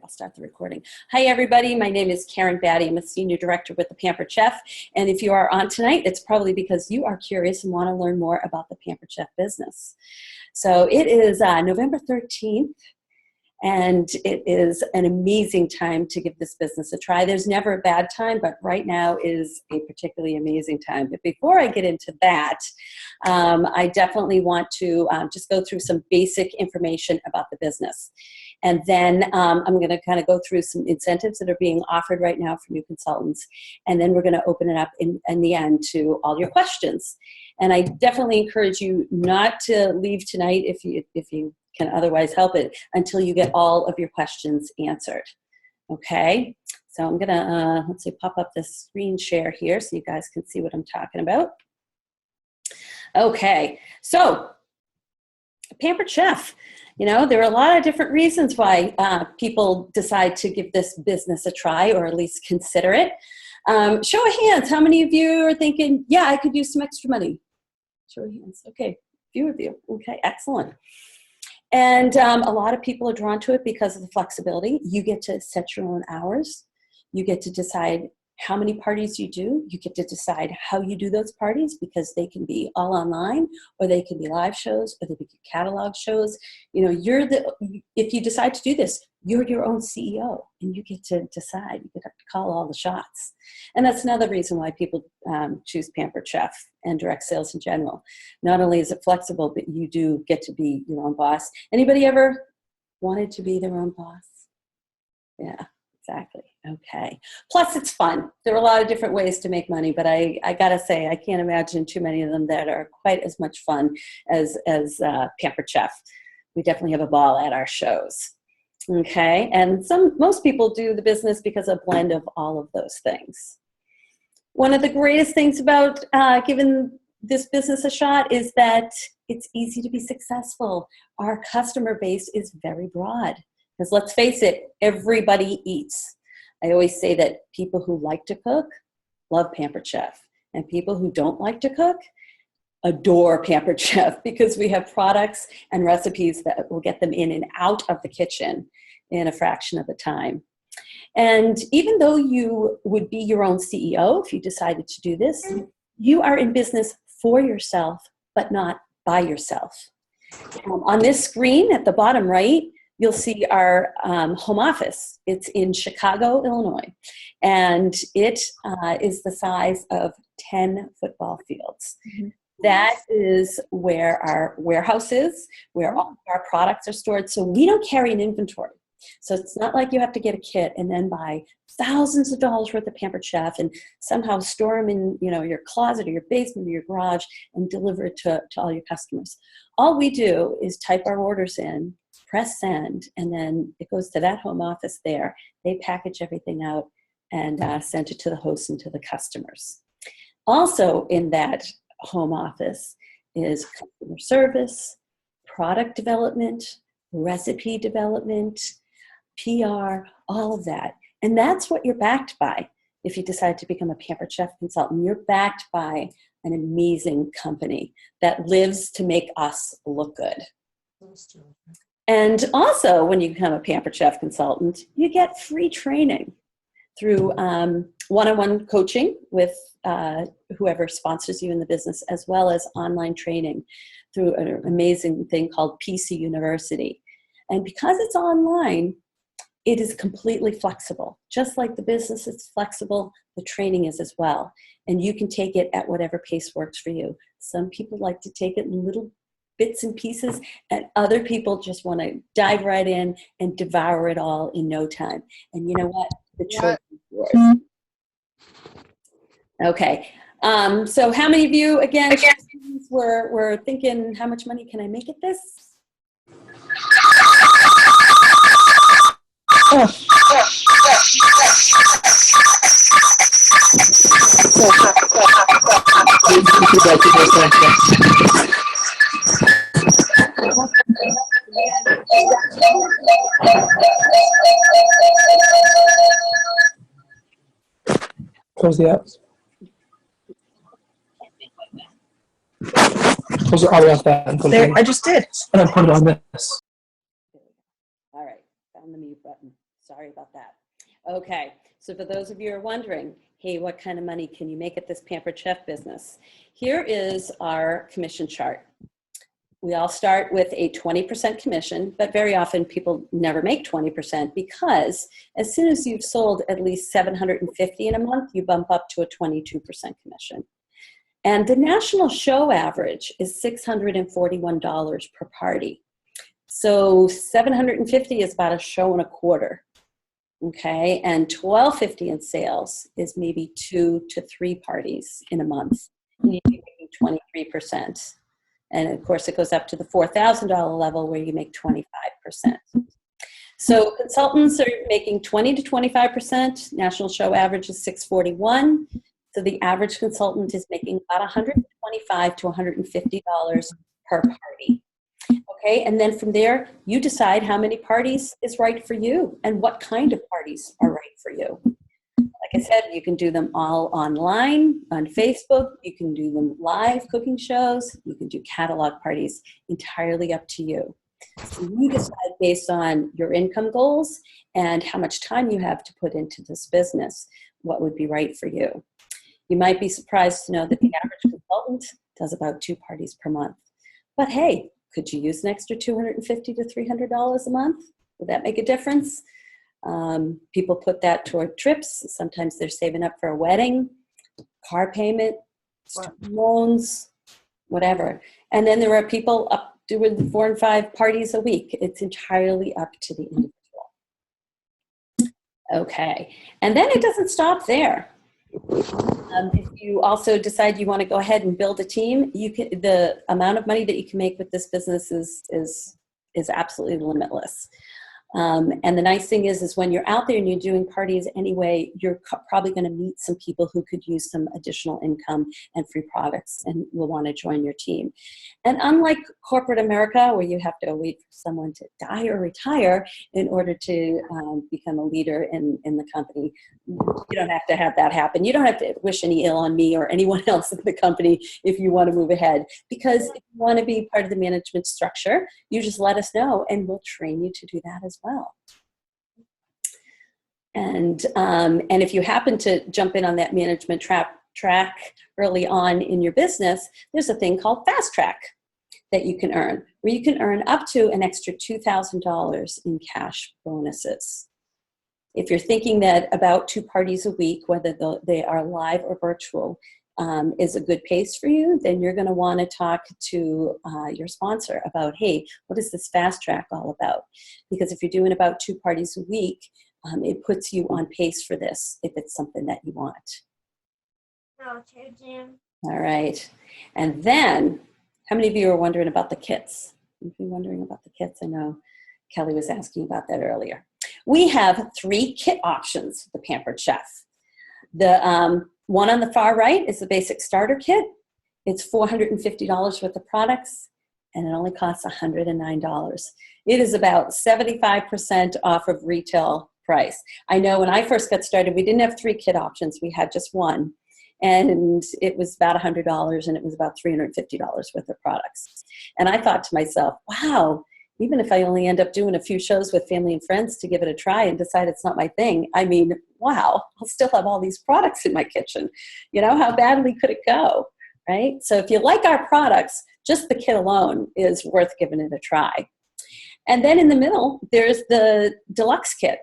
I'll start the recording. Hi, everybody. My name is Karen Batty. I'm a Senior Director with the Pampered Chef. And if you are on tonight, it's probably because you are curious and want to learn more about the Pampered Chef business. So it is November 13th. And it is an amazing time to give this business a try. There's never a bad time, but right now is a particularly amazing time. But before I get into that, I definitely want to just go through some basic information about the business. And then I'm going to kind of go through some incentives that are being offered right now for new consultants. And then we're going to open it up in the end to all your questions. And I definitely encourage you not to leave tonight if you can otherwise help it until you get all of your questions answered. Okay, so I'm gonna, let's see, pop up this screen share here so you guys can see what I'm talking about. Okay, so Pampered Chef. You know, there are a lot of different reasons why people decide to give this business a try or at least consider it. Show of hands, how many of you are thinking, yeah, I could use some extra money? Show of hands. Okay, few of you. Okay, excellent. And a lot of people are drawn to it because of the flexibility. You get to set your own hours. You get to decide how many parties you do. You get to decide how you do those parties because they can be all online or they can be live shows or they can be catalog shows. You know, if you decide to do this, you're your own CEO and you get to decide. You get to call all the shots. And that's another reason why people choose Pampered Chef and direct sales in general. Not only is it flexible, but you do get to be your own boss. Anybody ever wanted to be their own boss? Yeah, exactly. Okay. Plus it's fun. There are a lot of different ways to make money, but I gotta say, I can't imagine too many of them that are quite as much fun as Pampered Chef. We definitely have a ball at our shows. Okay, and most people do the business because of a blend of all of those things. One of the greatest things about giving this business a shot is that it's easy to be successful. Our customer base is very broad because let's face it, everybody eats. I always say that people who like to cook love Pampered Chef, and people who don't like to cook adore Pampered Chef because we have products and recipes that will get them in and out of the kitchen in a fraction of the time. And even though you would be your own CEO if you decided to do this, you are in business for yourself, but not by yourself. On this screen at the bottom right, you'll see our home office. It's in Chicago, Illinois, and it is the size of 10 football fields. Mm-hmm. That is where our warehouse is, where all of our products are stored. So we don't carry an inventory. So it's not like you have to get a kit and then buy thousands of dollars worth of Pampered Chef and somehow store them in, you know, your closet or your basement or your garage and deliver it to all your customers. All we do is type our orders in, press send, and then it goes to that home office there. They package everything out and send it to the host and to the customers. Also in that home office is customer service, product development, recipe development, PR, all of that. And that's what you're backed by. If you decide to become a Pampered Chef consultant, you're backed by an amazing company that lives to make us look good. And also, when you become a Pampered Chef consultant, you get free training through one-on-one coaching with whoever sponsors you in the business, as well as online training through an amazing thing called PC University. And because it's online, it is completely flexible. Just like the business is flexible, the training is as well. And you can take it at whatever pace works for you. Some people like to take it in little bits and pieces, and other people just want to dive right in and devour it all in no time. And you know what? The choice is yours. Okay. So how many of you, again, were thinking, how much money can I make at this? Close the apps. Close it all the way off that. And There, I just did. And then put it on this. All right, found the mute button. Sorry about that. Okay, so for those of you who are wondering, hey, what kind of money can you make at this Pampered Chef business? Here is our commission chart. We all start with a 20% commission, but very often people never make 20% because as soon as you've sold at least 750 in a month, you bump up to a 22% commission. And the national show average is $641 per party. So 750 is about a show and a quarter. Okay, and $1,250 in sales is maybe 2 to 3 parties in a month. And you're making 23%. And of course, it goes up to the $4,000 level where you make 25%. So consultants are making 20 to 25%. National show average is 641. So the average consultant is making about $125 to $150 per party. Okay, and then from there, you decide how many parties is right for you and what kind of parties are right for you. Like I said, you can do them all online, on Facebook. You can do them live cooking shows. You can do catalog parties, entirely up to you. So you decide based on your income goals and how much time you have to put into this business, what would be right for you. You might be surprised to know that the average consultant does about 2 parties per month. But hey, could you use an extra $250 to $300 a month? Would that make a difference? People put that toward trips. Sometimes they're saving up for a wedding, car payment, student loans, whatever. And then there are people up doing 4 and 5 parties a week. It's entirely up to the individual. Okay, and then it doesn't stop there. If you also decide you want to go ahead and build a team, you can. The amount of money that you can make with this business is absolutely limitless. And the nice thing is when you're out there and you're doing parties anyway, you're probably going to meet some people who could use some additional income and free products and will want to join your team. And unlike corporate America, where you have to wait for someone to die or retire in order to become a leader in the company, you don't have to have that happen. You don't have to wish any ill on me or anyone else in the company if you want to move ahead. Because if you want to be part of the management structure, you just let us know and we'll train you to do that as well. And if you happen to jump in on that management track early on in your business, there's a thing called Fast Track that you can earn, where you can earn up to an extra $2,000 in cash bonuses. If you're thinking that about 2 parties a week, whether they are live or virtual, is a good pace for you, then you're going to want to talk to your sponsor about, hey, what is this Fast Track all about? Because if you're doing about 2 parties a week, it puts you on pace for this if it's something that you want. All right. And then, how many of you are wondering about the kits? If you're wondering about the kits, I know Kelly was asking about that earlier. We have 3 kit options for the Pampered Chef. The one on the far right is the basic starter kit. It's $450 worth of products, and it only costs $109. It is about 75% off of retail price. I know when I first got started, we didn't have 3 kit options. We had just one, and it was about $100, and it was about $350 worth of products. And I thought to myself, wow, even if I only end up doing a few shows with family and friends to give it a try and decide it's not my thing, I mean, wow, I'll still have all these products in my kitchen. You know, how badly could it go, right? So if you like our products, just the kit alone is worth giving it a try. And then in the middle, there's the deluxe kit.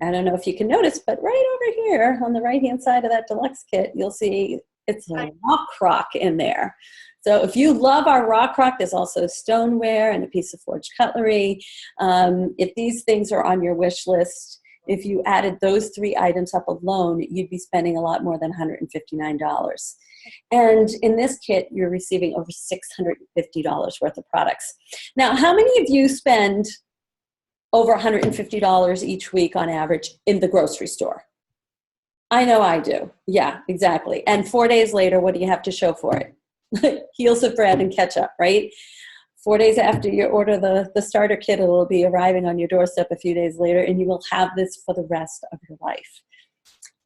I don't know if you can notice, but right over here on the right-hand side of that deluxe kit, you'll see it's a rock crock in there. So if you love our rock crock, there's also stoneware and a piece of forged cutlery. If these things are on your wish list, if you added those 3 items up alone, you'd be spending a lot more than $159. And in this kit, you're receiving over $650 worth of products. Now, how many of you spend over $150 each week on average in the grocery store? I know I do. Yeah, exactly. And 4 days later, what do you have to show for it? Heels of bread and ketchup, right? 4 days after you order the starter kit, it will be arriving on your doorstep a few days later, and you will have this for the rest of your life.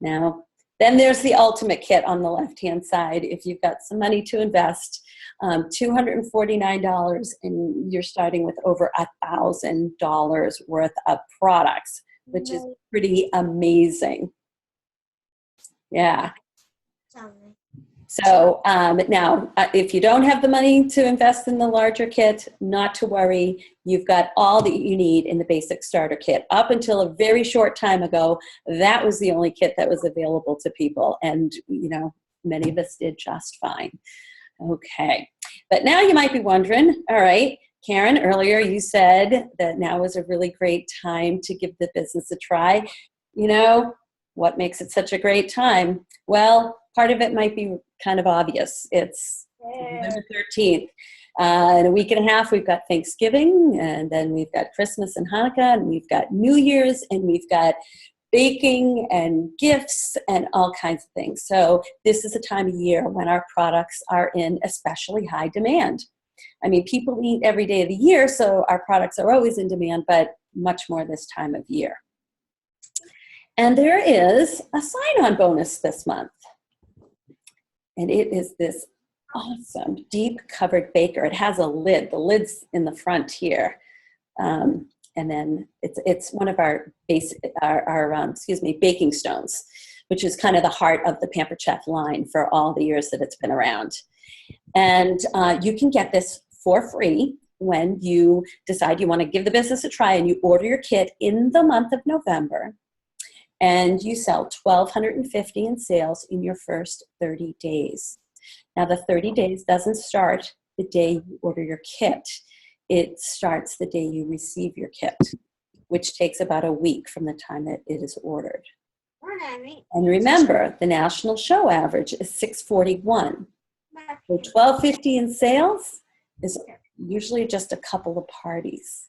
Now, then there's the ultimate kit on the left-hand side. If you've got some money to invest, $249, and you're starting with over $1,000 worth of products which is pretty amazing. Yeah. So now, if you don't have the money to invest in the larger kit, not to worry. You've got all that you need in the basic starter kit. Up until a very short time ago, that was the only kit that was available to people. And, you know, many of us did just fine. Okay. But now you might be wondering, all right, Karen, earlier you said that now is a really great time to give the business a try. You know, what makes it such a great time? Well, part of it might be kind of obvious. It's November 13th. In a week and a half, we've got Thanksgiving, and then we've got Christmas and Hanukkah, and we've got New Year's, and we've got baking and gifts and all kinds of things. So this is a time of year when our products are in especially high demand. I mean, people eat every day of the year, so our products are always in demand, but much more this time of year. And there is a sign-on bonus this month. And it is this awesome deep covered baker. It has a lid. The lid's in the front here. And then it's one of our baking stones, which is kind of the heart of the Pampered Chef line for all the years that it's been around. And you can get this for free when you decide you want to give the business a try and you order your kit in the month of November. And you sell $1,250 in sales in your first 30 days. Now, the 30 days doesn't start the day you order your kit. It starts the day you receive your kit, which takes about a week from the time that it is ordered. And remember, the national show average is $641. So $1,250 in sales is usually just a couple of parties.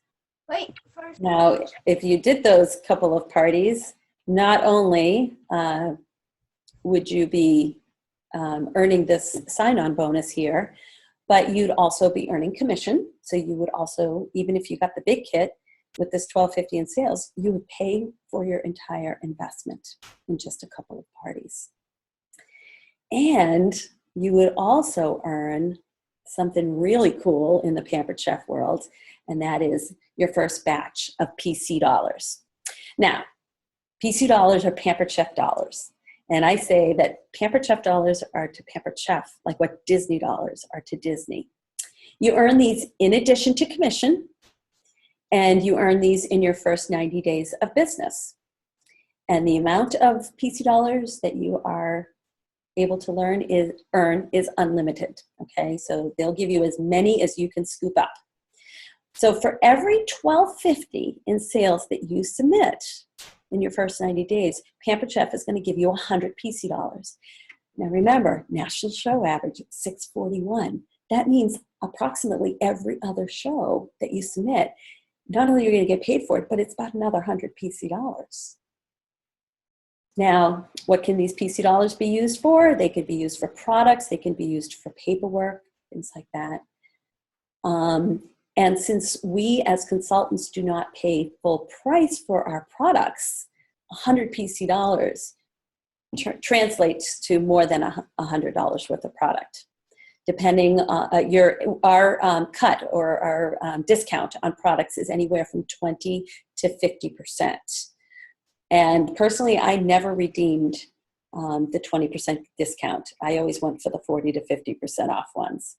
Now, if you did those couple of parties, not only would you be earning this sign-on bonus here, but you'd also be earning commission. So you would also, even if you got the big kit with this $1,250 in sales, you would pay for your entire investment in just a couple of parties. And you would also earn something really cool in the Pampered Chef world, and that is your first batch of PC dollars. Now, PC dollars are Pampered Chef dollars. And I say that Pampered Chef dollars are to Pampered Chef like what Disney dollars are to Disney. You earn these in addition to commission, and you earn these in your first 90 days of business. And the amount of PC dollars that you are able to earn is unlimited, okay? So they'll give you as many as you can scoop up. So for every $1,250 in sales that you submit in your first 90 days, Pampered Chef is going to give you 100 PC dollars. Now remember, national show average is $641. That means approximately every other show that you submit, not only are you going to get paid for it, but it's about another 100 PC dollars. Now, what can these PC dollars be used for? They could be used for products. They can be used for paperwork, things like that. And since we as consultants do not pay full price for our products, 100 PC dollars translates to more than $100 worth of product. Depending, our cut or our discount on products is anywhere from 20 to 50%. And personally, I never redeemed the 20% discount. I always went for the 40 to 50% off ones.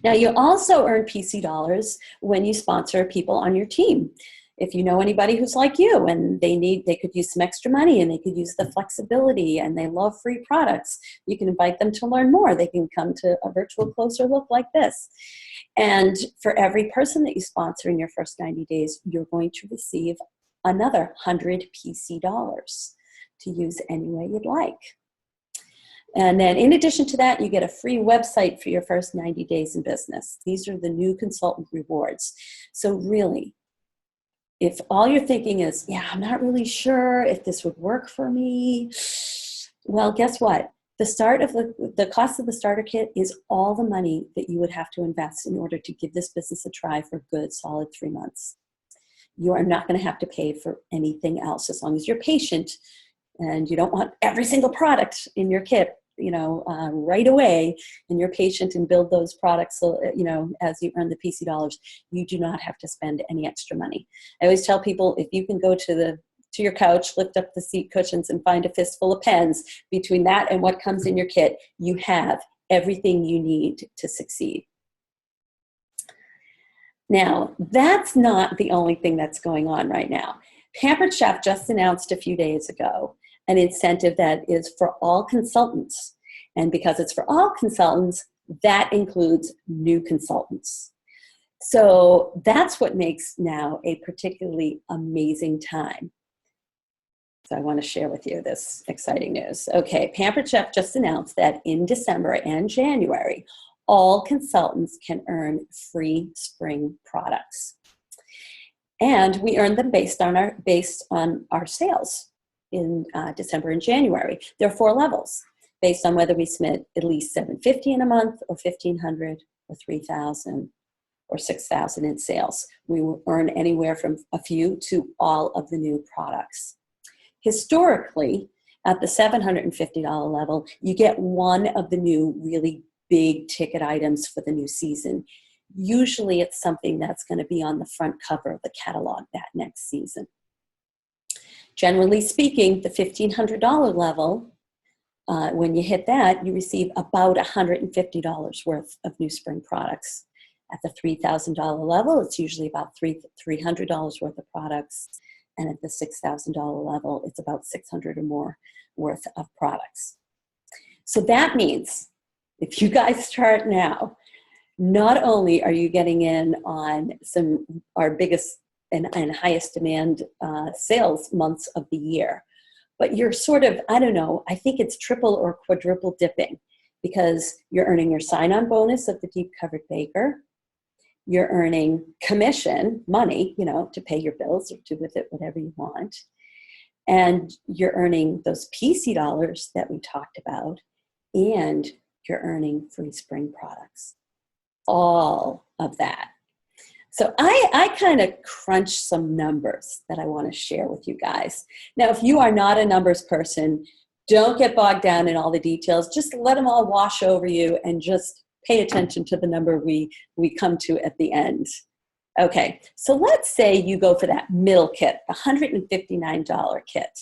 Now, you also earn PC dollars when you sponsor people on your team. If you know anybody who's like you and they could use some extra money and they could use the flexibility and they love free products, you can invite them to learn more. They can come to a virtual closer look like this. And for every person that you sponsor in your first 90 days, you're going to receive another 100 PC dollars to use any way you'd like. And then in addition to that, you get a free website for your first 90 days in business. These are the new consultant rewards. So really, if all you're thinking is, yeah, I'm not really sure if this would work for me, well, guess what? The cost of the starter kit is all the money that you would have to invest in order to give this business a try for a good, solid 3 months. You are not going to have to pay for anything else as long as you're patient and you don't want every single product in your kit right away and you're patient and build those products, so, as you earn the PC dollars, you do not have to spend any extra money. I always tell people, if you can go to your couch, lift up the seat cushions and find a fistful of pens, between that and what comes in your kit, you have everything you need to succeed. Now, that's not the only thing that's going on right now. Pampered Chef just announced a few days ago an incentive that is for all consultants. And because it's for all consultants, that includes new consultants. So that's what makes now a particularly amazing time. So I want to share with you this exciting news. Okay, Pampered Chef just announced that in December and January, all consultants can earn free spring products. And we earn them based on our sales in December and January. There are 4 levels based on whether we submit at least $750 in a month, or $1,500, or $3,000, or $6,000 in sales. We will earn anywhere from a few to all of the new products. Historically, at the $750 level, you get one of the new really big ticket items for the new season. Usually it's something that's going to be on the front cover of the catalog that next season. Generally speaking, the $1,500 level, when you hit that, you receive about $150 worth of new spring products. At the $3,000 level, it's usually about $300 worth of products. And at the $6,000 level, it's about $600 or more worth of products. So that means if you guys start now, not only are you getting in on our biggest and highest demand sales months of the year, but you're sort of, I think it's triple or quadruple dipping, because you're earning your sign-on bonus of the Deep Covered Baker. You're earning commission money, to pay your bills or do with it whatever you want. And you're earning those PC dollars that we talked about, and you're earning free spring products. All of that. So I kind of crunched some numbers that I want to share with you guys. Now, if you are not a numbers person, don't get bogged down in all the details. Just let them all wash over you and just pay attention to the number we come to at the end. Okay, so let's say you go for that middle kit, the $159 kit.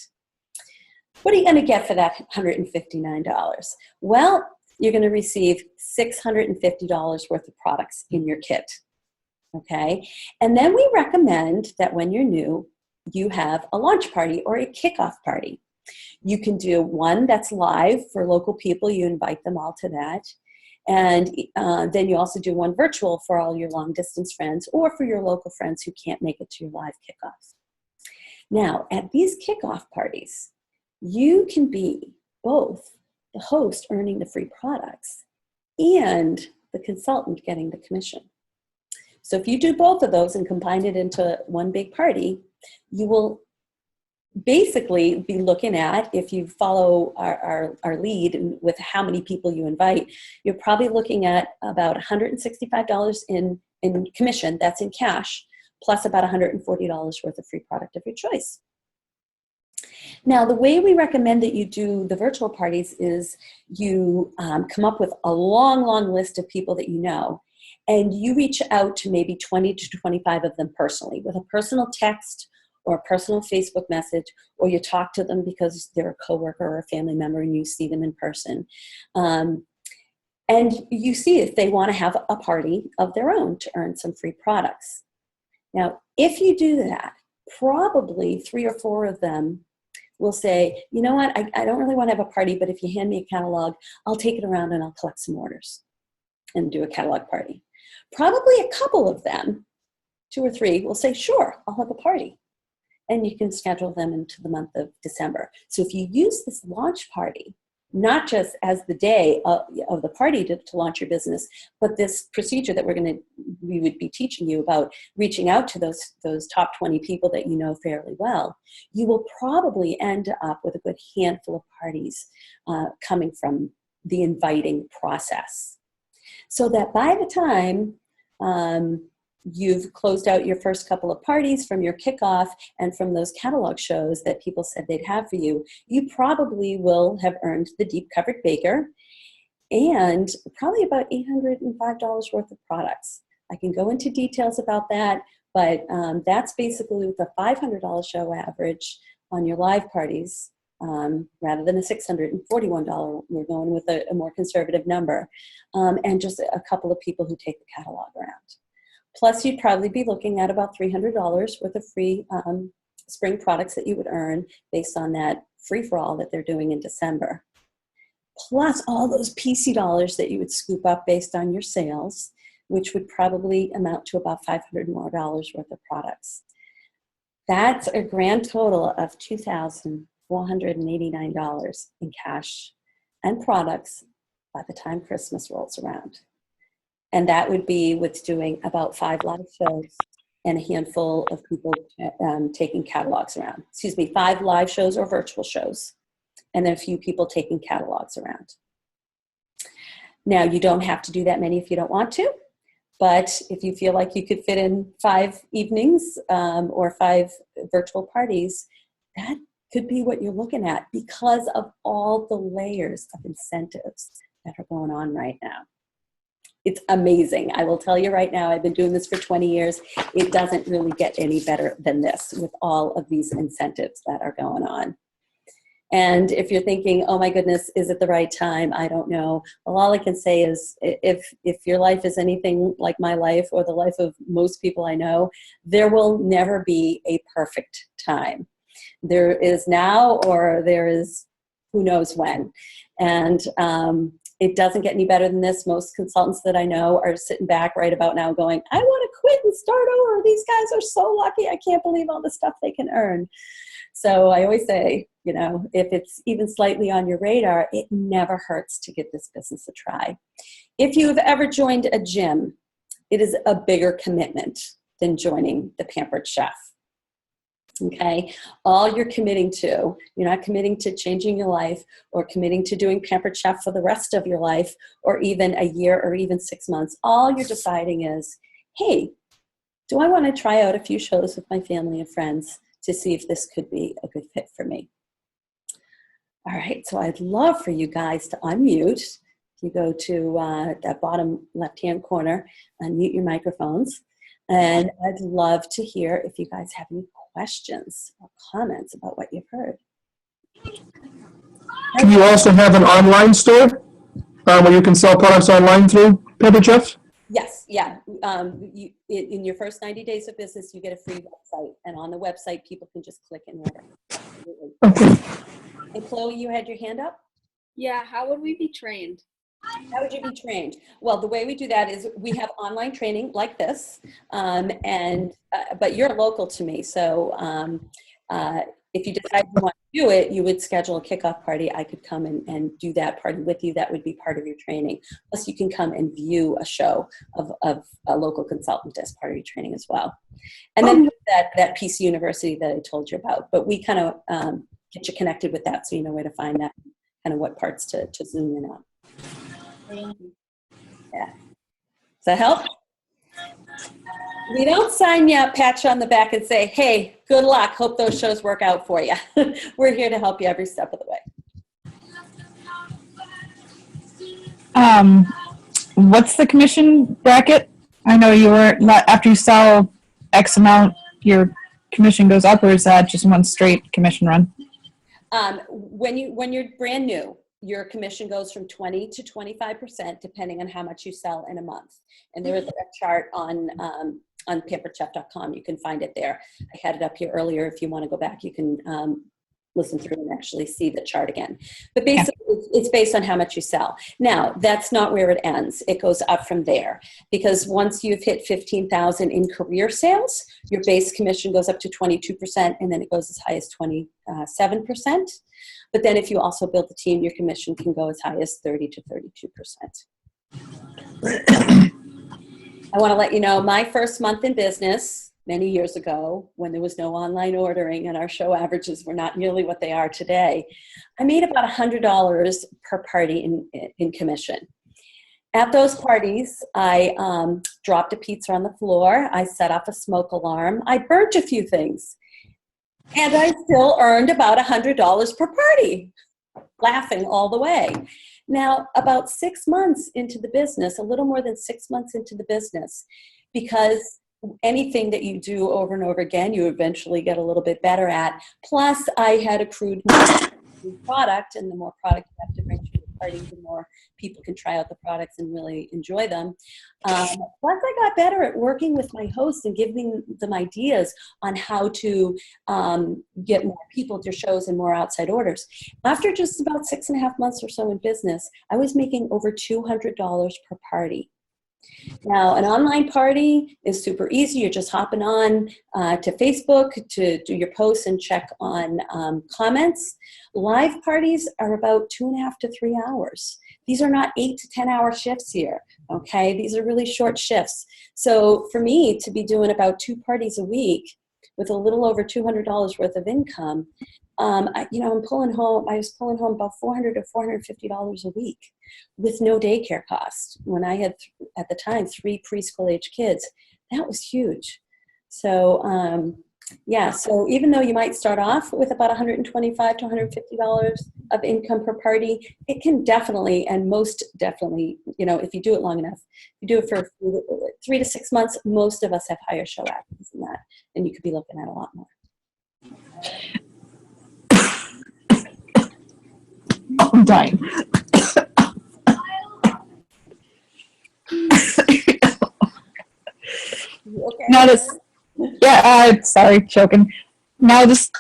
What are you going to get for that $159? Well, you're going to receive $650 worth of products in your kit. Okay, and then we recommend that when you're new, you have a launch party or a kickoff party. You can do one that's live for local people. You invite them all to that. And then you also do one virtual for all your long distance friends or for your local friends who can't make it to your live kickoff. Now, at these kickoff parties, you can be both the host earning the free products and the consultant getting the commission. So if you do both of those and combine it into one big party, you will basically be looking at, if you follow our lead with how many people you invite, you're probably looking at about $165 in commission, that's in cash, plus about $140 worth of free product of your choice. Now, the way we recommend that you do the virtual parties is you come up with a long list of people that you know, and you reach out to maybe 20 to 25 of them personally with a personal text or a personal Facebook message, or you talk to them because they're a coworker or a family member and you see them in person. And you see if they want to have a party of their own to earn some free products. Now, if you do that, probably 3 or 4 of them will say, you know what, I don't really want to have a party, but if you hand me a catalog, I'll take it around and I'll collect some orders and do a catalog party. Probably a couple of them, 2 or 3, will say, sure, I'll have a party. And you can schedule them into the month of December. So if you use this launch party, not just as the day of the party to launch your business, but this procedure that we would be teaching you about, reaching out to those top 20 people that you know fairly well, you will probably end up with a good handful of parties coming from the inviting process. So that by the time you've closed out your first couple of parties from your kickoff and from those catalog shows that people said they'd have for you, you probably will have earned the Deep Covered Baker and probably about $805 worth of products. I can go into details about that, but that's basically with a $500 show average on your live parties. Rather than a $641, we're going with a more conservative number, and just a couple of people who take the catalog around. Plus, you'd probably be looking at about $300 worth of free spring products that you would earn based on that free-for-all that they're doing in December. Plus all those PC dollars that you would scoop up based on your sales, which would probably amount to about $500 more worth of products. That's a grand total of $2,489 in cash and products by the time Christmas rolls around. And that would be with doing about 5 live shows and a handful of people taking catalogs around. 5 live shows or virtual shows, and then a few people taking catalogs around. Now, you don't have to do that many if you don't want to, but if you feel like you could fit in 5 evenings or 5 virtual parties, that could be what you're looking at because of all the layers of incentives that are going on right now. It's amazing. I will tell you right now, I've been doing this for 20 years. It doesn't really get any better than this with all of these incentives that are going on. And if you're thinking, oh my goodness, is it the right time? I don't know. Well, all I can say is if your life is anything like my life or the life of most people I know, there will never be a perfect time. There is now, or there is who knows when. And it doesn't get any better than this. Most consultants that I know are sitting back right about now going, I want to quit and start over. These guys are so lucky. I can't believe all the stuff they can earn. So I always say, you know, if it's even slightly on your radar, it never hurts to give this business a try. If you have ever joined a gym, it is a bigger commitment than joining the Pampered Chef. Okay, all you're committing to, you're not committing to changing your life or committing to doing Pampered Chef for the rest of your life or even a year or even 6 months. All you're deciding is, hey, do I want to try out a few shows with my family and friends to see if this could be a good fit for me? All right, so I'd love for you guys to unmute. You go to that bottom left-hand corner, unmute your microphones. And I'd love to hear if you guys have any questions or comments about what you've heard. Do you also have an online store where you can sell products online through Pampered Chef? Yes, yeah. In your first 90 days of business, you get a free website. And on the website, people can just click and order. Okay. And Chloe, you had your hand up? Yeah, how would we be trained? How would you be trained? Well, the way we do that is we have online training like this, but you're local to me. So if you decide you want to do it, you would schedule a kickoff party. I could come and do that party with you. That would be part of your training. Plus, you can come and view a show of a local consultant as part of your training as well. And then that PC University that I told you about. But we kind of get you connected with that so you know where to find that, kind of what parts to zoom in on. Yeah. Does that help? We don't sign you up, pat you on the back and say, hey, good luck. Hope those shows work out for you. We're here to help you every step of the way. What's the commission bracket? I know you were, after you sell X amount, your commission goes up, or is that just one straight commission run? When you're brand new, your commission goes from 20 to 25%, depending on how much you sell in a month. And there is a chart on pamperedchef.com. You can find it there. I had it up here earlier. If you want to go back, you can listen through and actually see the chart again. But basically, it's based on how much you sell. Now, that's not where it ends. It goes up from there, because once you've hit 15,000 in career sales, your base commission goes up to 22%, and then it goes as high as 27%. But then if you also build the team, your commission can go as high as 30 to 32%. I want to let you know, my first month in business many years ago, when there was no online ordering and our show averages were not nearly what they are today, I made about $100 per party in commission. At those parties, I dropped a pizza on the floor. I set off a smoke alarm. I burnt a few things. And I still earned about $100 per party, laughing all the way. Now, about 6 months into the business, a little more than 6 months into the business, because anything that you do over and over again, you eventually get a little bit better at. Plus, I had accrued product, and the more product you have to bring to the party, the more people can try out the products and really enjoy them. Plus, I got better at working with my hosts and giving them ideas on how to get more people to shows and more outside orders. After just about 6.5 months or so in business, I was making over $200 per party. Now, an online party is super easy. You're just hopping on to Facebook to do your posts and check on comments. Live parties are about 2.5 to 3 hours. These are not 8 to 10 hour shifts here, okay? These are really short shifts. So for me to be doing about 2 parties a week with a little over $200 worth of income, I was pulling home about $400 to $450 a week with no daycare cost. When I had, at the time, 3 preschool age kids, that was huge. So, yeah, so even though you might start off with about $125 to $150 of income per party, it can definitely, and most definitely, if you do it long enough, you do it for 3 to 6 months, most of us have higher show actors than that, and you could be looking at a lot more. I'm dying. Okay. Now sorry, choking. Now this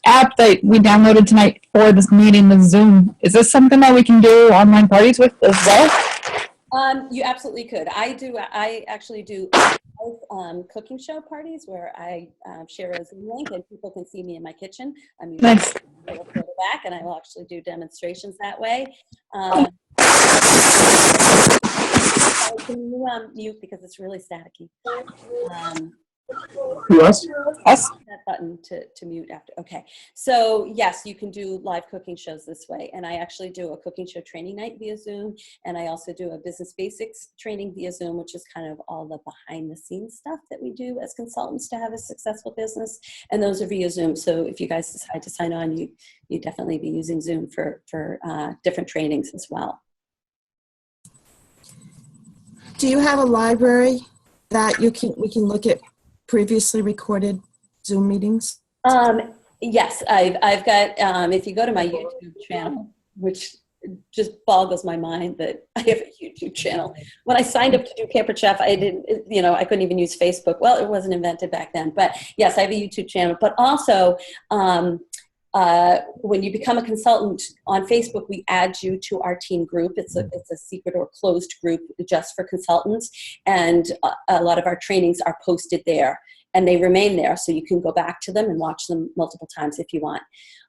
app that we downloaded tonight for this meeting, the Zoom, is this something that we can do online parties with as well? You absolutely could. I actually do cooking show parties where I share a Zoom link and people can see me in my kitchen. I'm usually Nice. a little further back, and I will actually do demonstrations that way. Can you mute because it's really staticky? Yes. Us? That button to mute after. Okay. So yes, you can do live cooking shows this way. And I actually do a cooking show training night via Zoom. And I also do a business basics training via Zoom, which is kind of all the behind the scenes stuff that we do as consultants to have a successful business. And those are via Zoom. So if you guys decide to sign on, you definitely be using Zoom for different trainings as well. Do you have a library that we can look at previously recorded Zoom meetings? Yes, I've got, if you go to my YouTube channel, which just boggles my mind that I have a YouTube channel. When I signed up to do Pampered Chef, I couldn't even use Facebook. Well, it wasn't invented back then, but yes, I have a YouTube channel. But also, when you become a consultant on Facebook, we add you to our team group. It's a secret or closed group just for consultants. And a lot of our trainings are posted there and they remain there. So you can go back to them and watch them multiple times if you want.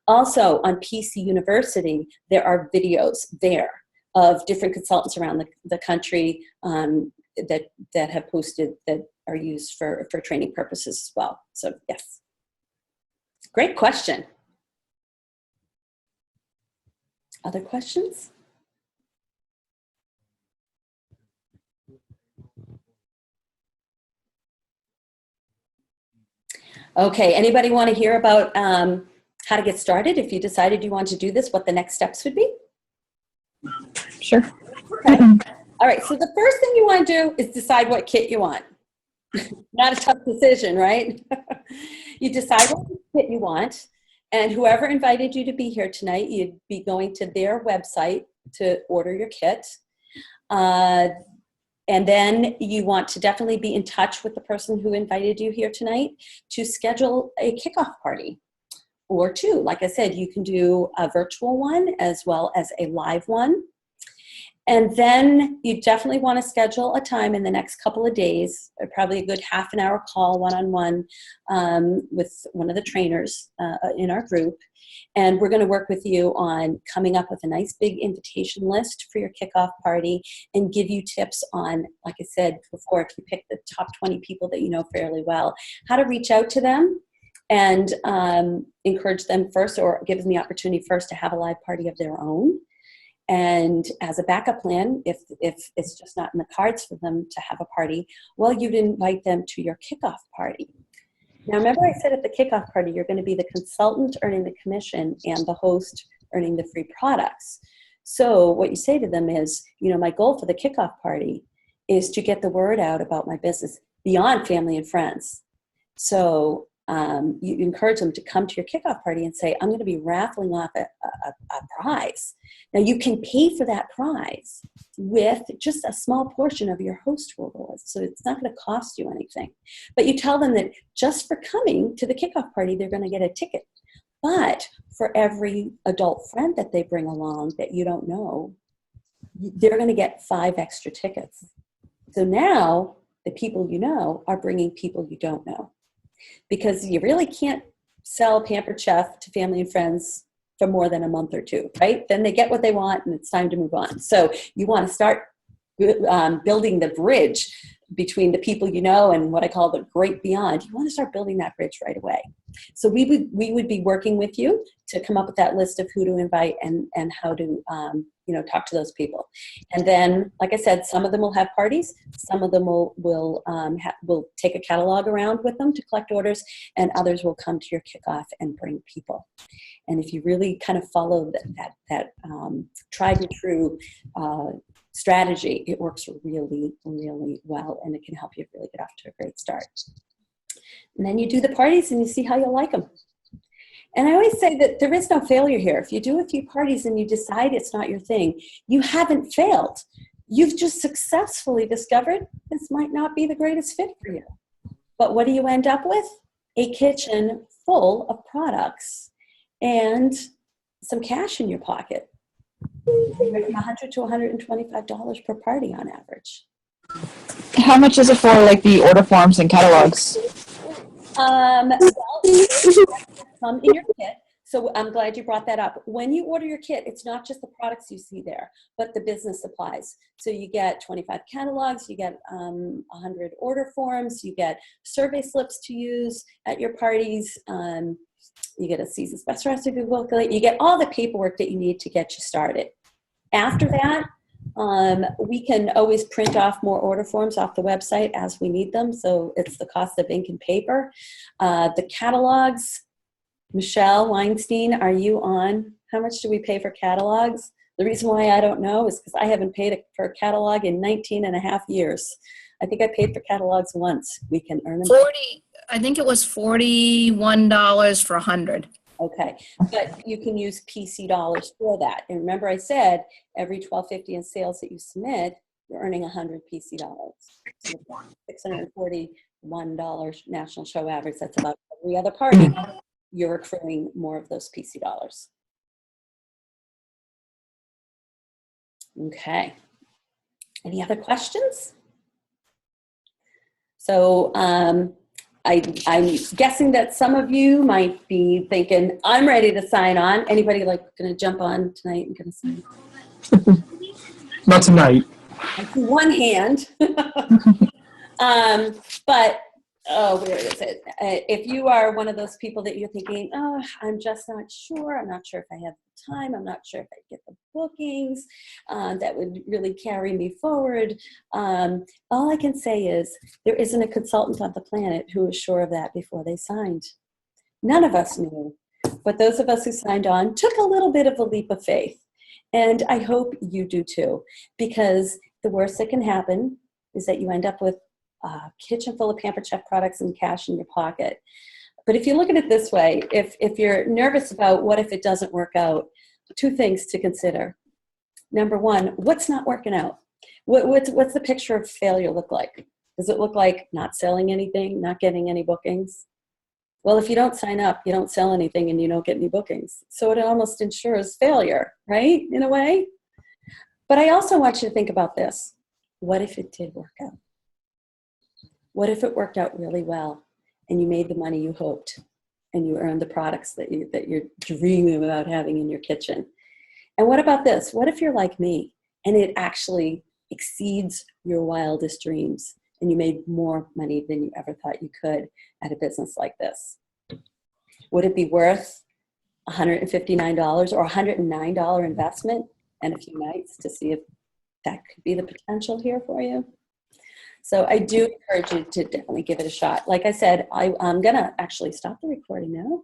Also on PC University, there are videos there of different consultants around the country that have posted that are used for training purposes as well. So yes, great question. Other questions? Okay, anybody want to hear about how to get started? If you decided you want to do this, what the next steps would be? Sure. All right, so the first thing you want to do is decide what kit you want. Not a tough decision, right? You decide what kit you want, and whoever invited you to be here tonight, you'd be going to their website to order your kit. And then you want to definitely be in touch with the person who invited you here tonight to schedule a kickoff party or two. Like I said, you can do a virtual one as well as a live one. And then you definitely want to schedule a time in the next couple of days, probably a good half an hour call one-on-one with one of the trainers in our group. And we're going to work with you on coming up with a nice big invitation list for your kickoff party and give you tips on, like I said before, if you pick the top 20 people that you know fairly well, how to reach out to them and encourage them first, or give them the opportunity first to have a live party of their own. And as a backup plan, if it's just not in the cards for them to have a party, well, you'd invite them to your kickoff party. Now, remember I said at the kickoff party, you're going to be the consultant earning the commission and the host earning the free products. So what you say to them is, my goal for the kickoff party is to get the word out about my business beyond family and friends. So you encourage them to come to your kickoff party and say, I'm going to be raffling off a prize. Now, you can pay for that prize with just a small portion of your host rewards. So it's not going to cost you anything. But you tell them that just for coming to the kickoff party, they're going to get a ticket. But for every adult friend that they bring along that you don't know, they're going to get 5 extra tickets. So now the people you know are bringing people you don't know. Because you really can't sell Pampered Chef to family and friends for more than a month or 2, right? Then they get what they want and it's time to move on. So you want to start building the bridge between the people you know and what I call the great beyond. You want to start building that bridge right away. So we would be working with you to come up with that list of who to invite and how to talk to those people. And then, like I said, some of them will have parties, some of them will take a catalog around with them to collect orders, and others will come to your kickoff and bring people. And if you really kind of follow that tried and true strategy, it works really, really well, and it can help you really get off to a great start. And then you do the parties and you see how you like them. And I always say that there is no failure here. If you do a few parties and you decide it's not your thing, you haven't failed. You've just successfully discovered this might not be the greatest fit for you. But what do you end up with? A kitchen full of products and some cash in your pocket. You're making $100 to $125 per party on average. How much is it for like the order forms and catalogs? Come in your kit. So I'm glad you brought that up. When you order your kit, it's not just the products you see there, but the business supplies. So you get 25 catalogs, you get 100 order forms, you get survey slips to use at your parties, you get a Season's Best Recipe booklet, you get all the paperwork that you need to get you started. After that, we can always print off more order forms off the website as we need them. So it's the cost of ink and paper. The catalogs, Michelle Weinstein, are you on? How much do we pay for catalogs? The reason why I don't know is because I haven't paid for a catalog in 19 and a half years. I think I paid for catalogs once. We can earn them. 40, I think it was $41 for 100. Okay, but you can use PC dollars for that. And remember I said every $12.50 in sales that you submit, you're earning 100 PC dollars. So $641 national show average. That's about every other party. You're accruing more of those PC dollars. Okay. Any other questions? So I'm guessing that some of you might be thinking, I'm ready to sign on. Anybody going to jump on tonight and going to sign on? Not tonight. I see one hand. But where is it? If you are one of those people that you're thinking, oh, I'm just not sure. I'm not sure if I have the time. I'm not sure if I get the bookings that would really carry me forward. All I can say is there isn't a consultant on the planet who was sure of that before they signed. None of us knew. But those of us who signed on took a little bit of a leap of faith. And I hope you do too, because the worst that can happen is that you end up with a kitchen full of Pampered Chef products and cash in your pocket. But if you look at it this way, if you're nervous about what if it doesn't work out, 2 things to consider. Number 1, what's not working out? What's the picture of failure look like? Does it look like not selling anything, not getting any bookings? Well, if you don't sign up, you don't sell anything and you don't get any bookings. So it almost ensures failure, right? In a way. But I also want you to think about this. What if it did work out? What if it worked out really well and you made the money you hoped and you earned the products that you're dreaming about having in your kitchen? And what about this? What if you're like me and it actually exceeds your wildest dreams and you made more money than you ever thought you could at a business like this? Would it be worth $159 or $109 investment and a few nights to see if that could be the potential here for you. So I do encourage you to definitely give it a shot. Like I said, I'm going to actually stop the recording now.